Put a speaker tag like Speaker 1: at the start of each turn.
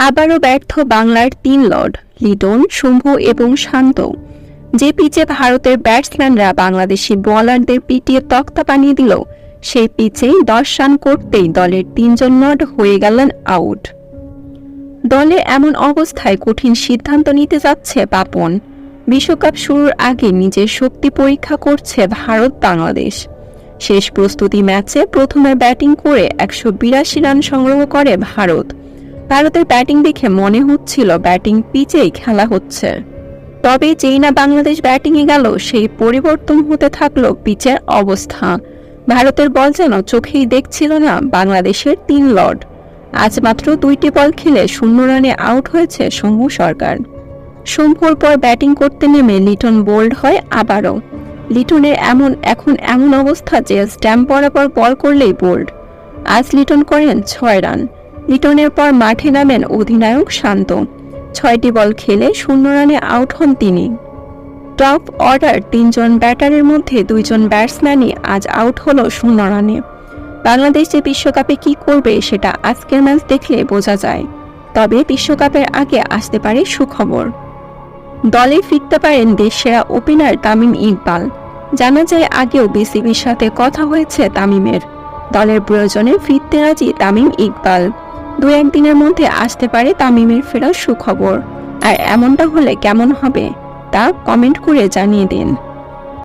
Speaker 1: আবারও ব্যর্থ বাংলার তিন লর্ড লিটন, শুম্ভু এবং শান্ত। যে পিচে ভারতের ব্যাটসম্যানরা বাংলাদেশি বোলারদের পিটিয়ে তক্তা বানিয়ে দিল, সেই পিচেই 10 রান করতেই দলের 3 জন লর্ড হয়ে গেলেন আউট। দলে এমন অবস্থায় কঠিন সিদ্ধান্ত নিতে যাচ্ছে পাপন। বিশ্বকাপ শুরুর আগে নিজের শক্তি পরীক্ষা করছে ভারত বাংলাদেশ। শেষ প্রস্তুতি ম্যাচে প্রথমে ব্যাটিং করে 182 রান সংগ্রহ করে ভারত। ভারতের ব্যাটিং দেখে মনে হচ্ছিল ব্যাটিং পিচেই খেলা হচ্ছে। তবে যেই না বাংলাদেশ ব্যাটিংয়ে গেল, সেই পরিবর্তন হতে থাকলো পিচের অবস্থা। ভারতের বল যেন চোখেই দেখছিল না বাংলাদেশের 3 লর্ড। আজ মাত্র 2টি বল খেলে 0 রানে আউট হয়েছে শম্ভু সরকার। শম্ভুর পর ব্যাটিং করতে নেমে লিটন বোল্ড হয় আবারও। লিটনের এখন এমন অবস্থা যে স্ট্যাম্প বরাবর বল করলেই বোল্ড। আজ লিটন করেন 6 রান। লিটনের পর মাঠে নামেন অধিনায়ক শান্ত। 6টি বল খেলে 0 রানে আউট হন তিনি। টপ অর্ডার 3 জন ব্যাটারের মধ্যে 2 জন ব্যাটসম্যানই আজ আউট হলো 0 রানে। বাংলাদেশ যে বিশ্বকাপে কি করবে সেটা আজকের ম্যাচ দেখলে বোঝা যায়। তবে বিশ্বকাপের আগে আসতে পারে সুখবর। দলে ফিরতে পারেন দেশসেরা ওপেনার তামিম ইকবাল। জানা যায় আগেও বিসিবির সাথে কথা হয়েছে তামিমের। দলের প্রয়োজনে ফিরতে রাজি তামিম ইকবাল। 2-1 দিনের মধ্যে আসতে পারে তামিমের ফেরার সুখবর। আর এমনটা হলে কেমন হবে তা কমেন্ট করে জানিয়ে দিন।